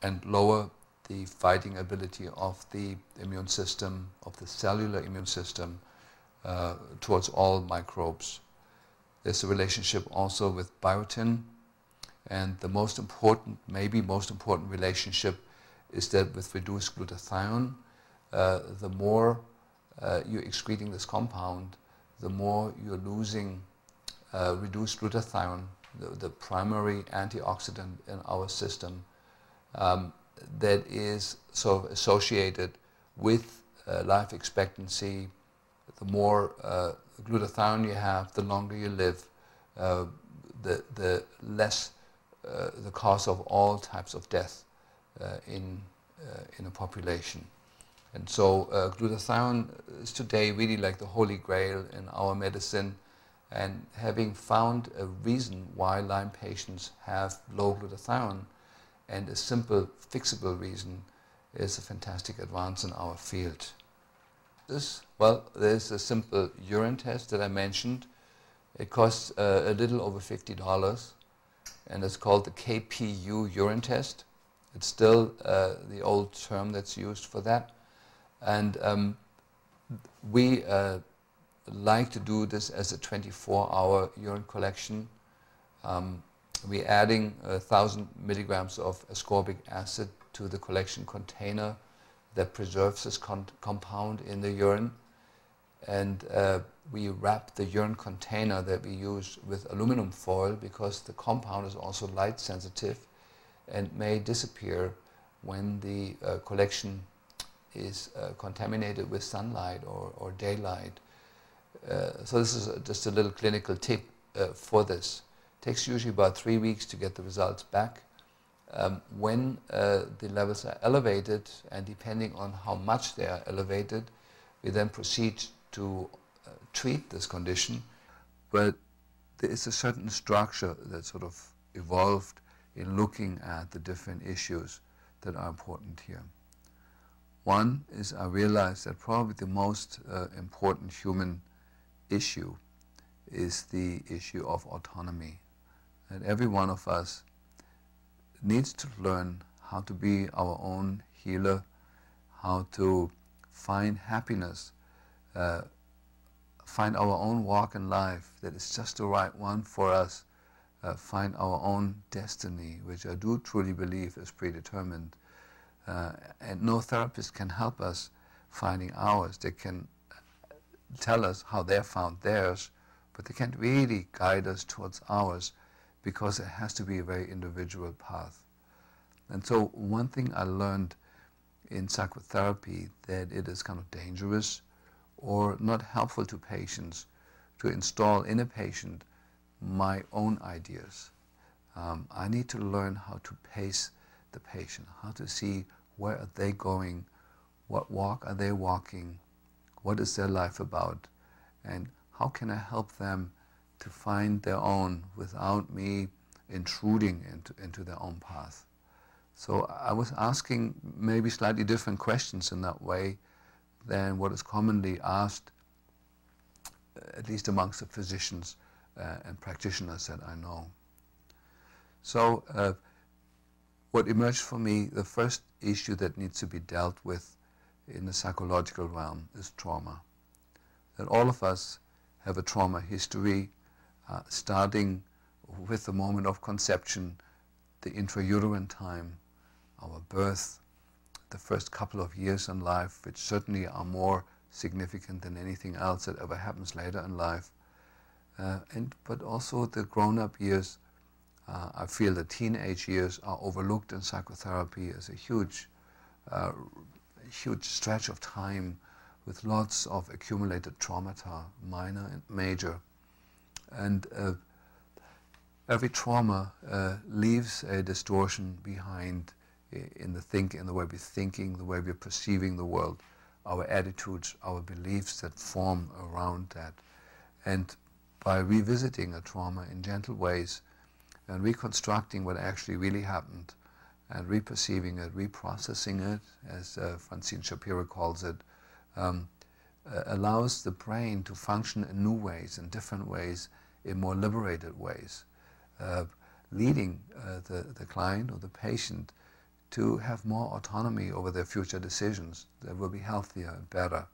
and lower the fighting ability of the immune system, of the cellular immune system, towards all microbes. There's a relationship also with biotin, and the most important, maybe most important relationship is that with reduced glutathione, the more you're excreting this compound, the more you're losing reduced glutathione, the primary antioxidant in our system, that is sort of associated with life expectancy. The more glutathione you have, the longer you live, the less the cause of all types of death in a population. And so glutathione is today really like the holy grail in our medicine, and having found a reason why Lyme patients have low glutathione, and a simple fixable reason, is a fantastic advance in our field. Well, there's a simple urine test that I mentioned. It costs a little over $50, and it's called the KPU urine test. It's still the old term that's used for that. And we like to do this as a 24-hour urine collection. We're adding 1,000 milligrams of ascorbic acid to the collection container that preserves this compound in the urine. And we wrap the urine container that we use with aluminum foil, because the compound is also light sensitive and may disappear when the collection is contaminated with sunlight or daylight. So this is just a little clinical tip for this. It takes usually about 3 weeks to get the results back. When the levels are elevated, and depending on how much they are elevated, we then proceed to treat this condition. But there is a certain structure that sort of evolved in looking at the different issues that are important here. One is, I realized that probably the most important human issue is the issue of autonomy. That every one of us needs to learn how to be our own healer, how to find happiness, find our own walk in life that is just the right one for us, find our own destiny, which I do truly believe is predetermined. And no therapist can help us finding ours. They can tell us how they found theirs, but they can't really guide us towards ours, because it has to be a very individual path. And so one thing I learned in psychotherapy, that it is kind of dangerous or not helpful to patients to install in a patient my own ideas. I need to learn how to pace the patient, how to see where are they going, what walk are they walking, what is their life about, and how can I help them to find their own without me intruding into their own path. So I was asking maybe slightly different questions in that way than what is commonly asked, at least amongst the physicians and practitioners that I know. So what emerged for me, the first issue that needs to be dealt with in the psychological realm is trauma. That all of us have a trauma history, starting with the moment of conception, the intrauterine time, our birth, the first couple of years in life, which certainly are more significant than anything else that ever happens later in life, but also the grown-up years. I feel the teenage years are overlooked in psychotherapy as a huge stretch of time with lots of accumulated traumata, minor and major. And every trauma leaves a distortion behind in the way we're thinking, the way we're perceiving the world, our attitudes, our beliefs that form around that. And by revisiting a trauma in gentle ways and reconstructing what actually really happened and reperceiving it, reprocessing it, as Francine Shapiro calls it, allows the brain to function in new ways, in different ways, in more liberated ways, leading the client or the patient to have more autonomy over their future decisions that will be healthier and better.